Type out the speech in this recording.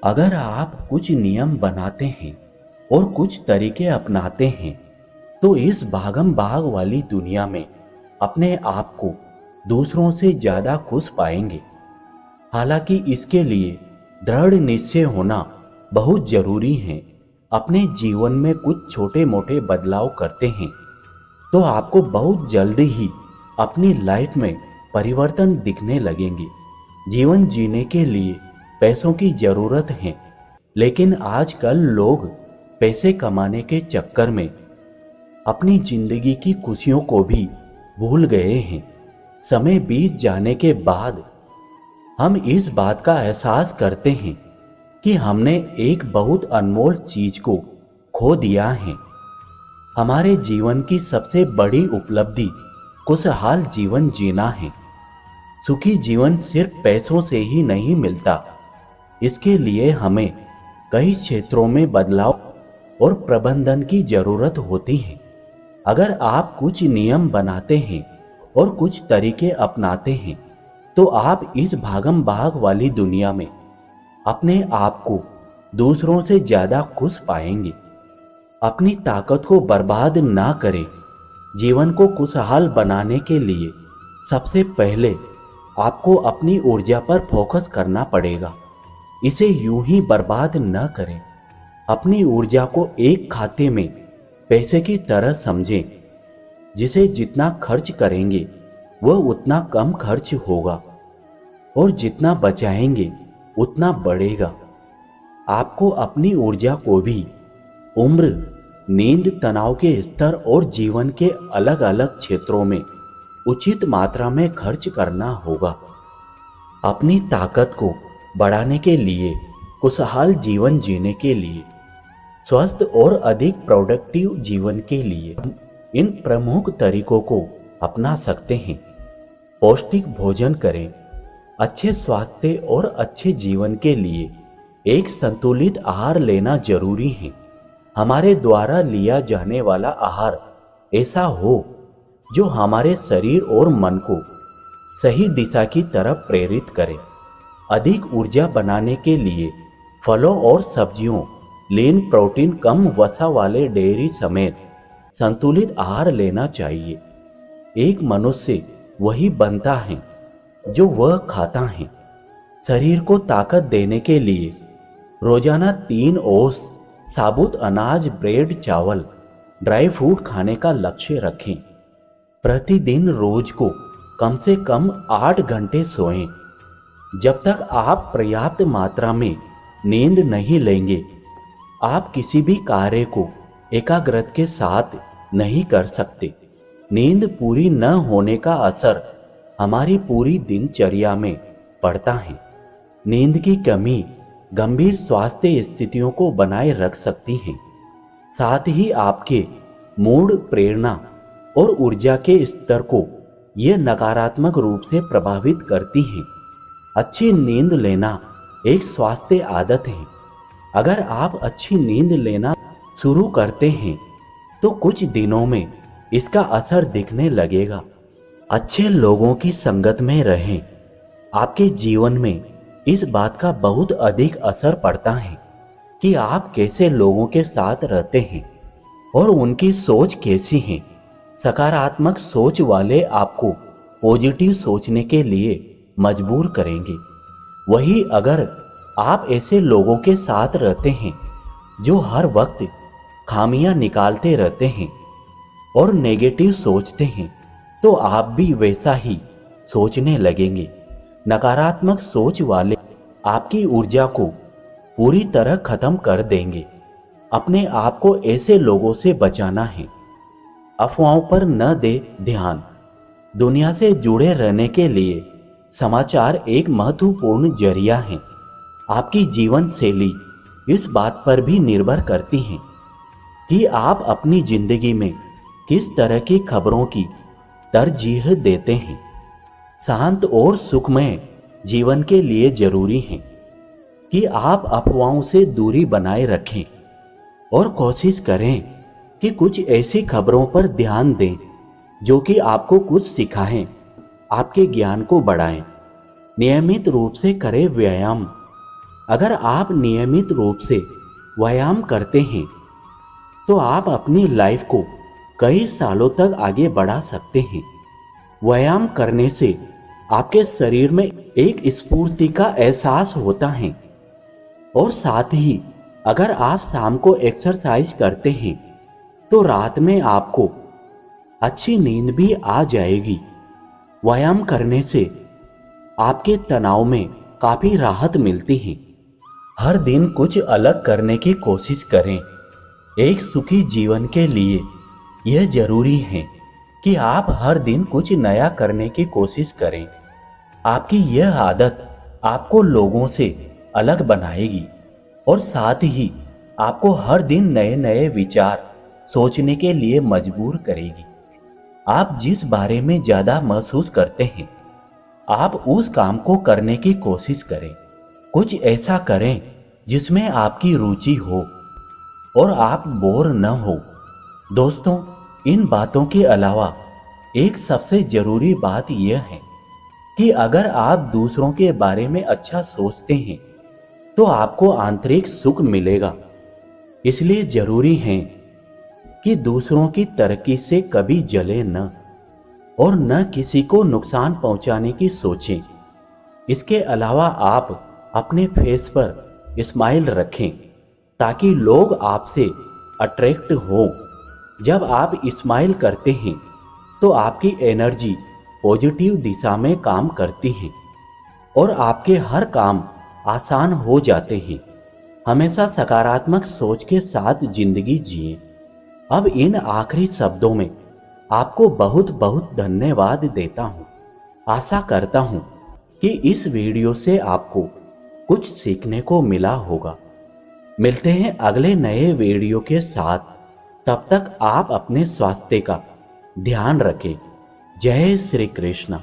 अगर आप कुछ नियम बनाते हैं और कुछ तरीके अपनाते हैं तो इस भागम भाग वाली दुनिया में अपने आप को दूसरों से ज्यादा खुश पाएंगे। हालांकि इसके लिए दृढ़ निश्चय होना बहुत जरूरी है। अपने जीवन में कुछ छोटे मोटे बदलाव करते हैं तो आपको बहुत जल्दी ही अपनी लाइफ में परिवर्तन दिखने लगेंगे। जीवन जीने के लिए पैसों की जरूरत है, लेकिन आजकल लोग पैसे कमाने के चक्कर में अपनी जिंदगी की खुशियों को भी भूल गए हैं। समय बीत जाने के बाद हम इस बात का एहसास करते हैं कि हमने एक बहुत अनमोल चीज को खो दिया है। हमारे जीवन की सबसे बड़ी उपलब्धि खुशहाल जीवन जीना है। सुखी जीवन सिर्फ पैसों से ही नहीं मिलता। इसके लिए हमें कई क्षेत्रों में बदलाव और प्रबंधन की जरूरत होती है। अगर आप कुछ नियम बनाते हैं और कुछ तरीके अपनाते हैं तो आप इस भागम भाग वाली दुनिया में अपने आप को दूसरों से ज्यादा खुश पाएंगे। अपनी ताकत को बर्बाद ना करें। जीवन को खुशहाल बनाने के लिए सबसे पहले आपको अपनी ऊर्जा पर फोकस करना पड़ेगा। इसे यूं ही बर्बाद न करें। अपनी ऊर्जा को एक खाते में पैसे की तरह समझें, जिसे जितना खर्च करेंगे वह उतना कम खर्च होगा और जितना बचाएंगे उतना बढ़ेगा। आपको अपनी ऊर्जा को भी उम्र, नींद, तनाव के स्तर और जीवन के अलग अलग क्षेत्रों में उचित मात्रा में खर्च करना होगा। अपनी ताकत को बढ़ाने के लिए, खुशहाल जीवन जीने के लिए, स्वस्थ और अधिक प्रोडक्टिव जीवन के लिए इन प्रमुख तरीकों को अपना सकते हैं। पौष्टिक भोजन करें। अच्छे स्वास्थ्य और अच्छे जीवन के लिए एक संतुलित आहार लेना जरूरी है। हमारे द्वारा लिया जाने वाला आहार ऐसा हो जो हमारे शरीर और मन को सही दिशा की तरफ प्रेरित करे। अधिक ऊर्जा बनाने के लिए फलों और सब्जियों, लीन प्रोटीन, कम वसा वाले डेयरी समेत संतुलित आहार लेना चाहिए। एक मनुष्य वही बनता है जो वह खाता है। शरीर को ताकत देने के लिए रोजाना 3 औंस साबुत अनाज, ब्रेड, चावल, ड्राई फ्रूट खाने का लक्ष्य रखें। प्रतिदिन रोज को कम से कम 8 घंटे सोएं। जब तक आप पर्याप्त मात्रा में नींद नहीं लेंगे, आप किसी भी कार्य को एकाग्रता के साथ नहीं कर सकते। नींद पूरी न होने का असर हमारी पूरी दिनचर्या में पड़ता है। नींद की कमी गंभीर स्वास्थ्य स्थितियों को बनाए रख सकती है। साथ ही आपके मूड, प्रेरणा और ऊर्जा के स्तर को यह नकारात्मक रूप से प्रभावित करती है। अच्छी नींद लेना एक स्वास्थ्य आदत है। अगर आप अच्छी नींद लेना शुरू करते हैं तो कुछ दिनों में इसका असर दिखने लगेगा। अच्छे लोगों की संगत में रहें। आपके जीवन में इस बात का बहुत अधिक असर पड़ता है कि आप कैसे लोगों के साथ रहते हैं और उनकी सोच कैसी है। सकारात्मक सोच वाले आपको पॉजिटिव सोचने के लिए मजबूर करेंगे। वही अगर आप ऐसे लोगों के साथ रहते हैं जो हर वक्त खामियां निकालते रहते हैं और नेगेटिव सोचते हैं, तो आप भी वैसा ही सोचने लगेंगे। नकारात्मक सोच वाले आपकी ऊर्जा को पूरी तरह खत्म कर देंगे। अपने आप को ऐसे लोगों से बचाना है। अफवाहों पर न दे ध्यान। दुनिया से जुड़े रहने के लिए समाचार एक महत्वपूर्ण जरिया है। आपकी जीवन शैली इस बात पर भी निर्भर करती है कि आप अपनी जिंदगी में किस तरह की खबरों की तरजीह देते हैं। शांत और सुखमय जीवन के लिए जरूरी है कि आप अफवाहों से दूरी बनाए रखें और कोशिश करें कि कुछ ऐसी खबरों पर ध्यान दें जो कि आपको कुछ सिखाएं, आपके ज्ञान को बढ़ाएं। नियमित रूप से करें व्यायाम। अगर आप नियमित रूप से व्यायाम करते हैं तो आप अपनी लाइफ को कई सालों तक आगे बढ़ा सकते हैं। व्यायाम करने से आपके शरीर में एक स्फूर्ति का एहसास होता है और साथ ही अगर आप शाम को एक्सरसाइज करते हैं तो रात में आपको अच्छी नींद भी आ जाएगी। व्यायाम करने से आपके तनाव में काफी राहत मिलती है। हर दिन कुछ अलग करने की कोशिश करें। एक सुखी जीवन के लिए यह जरूरी है कि आप हर दिन कुछ नया करने की कोशिश करें। आपकी यह आदत आपको लोगों से अलग बनाएगी और साथ ही आपको हर दिन नए नए विचार सोचने के लिए मजबूर करेगी। आप जिस बारे में ज्यादा महसूस करते हैं आप उस काम को करने की कोशिश करें। कुछ ऐसा करें जिसमें आपकी रुचि हो और आप बोर न हो। दोस्तों, इन बातों के अलावा एक सबसे जरूरी बात यह है कि अगर आप दूसरों के बारे में अच्छा सोचते हैं तो आपको आंतरिक सुख मिलेगा। इसलिए जरूरी है कि दूसरों की तरक्की से कभी जले न और न किसी को नुकसान पहुंचाने की सोचें। इसके अलावा आप अपने फेस पर स्माइल रखें ताकि लोग आपसे अट्रैक्ट हो। जब आप स्माइल करते हैं तो आपकी एनर्जी पॉजिटिव दिशा में काम करती है और आपके हर काम आसान हो जाते हैं। हमेशा सकारात्मक सोच के साथ जिंदगी जिए। अब इन आखिरी शब्दों में आपको बहुत बहुत धन्यवाद देता हूं। आशा करता हूं कि इस वीडियो से आपको कुछ सीखने को मिला होगा। मिलते हैं अगले नए वीडियो के साथ। तब तक आप अपने स्वास्थ्य का ध्यान रखें। जय श्री कृष्ण।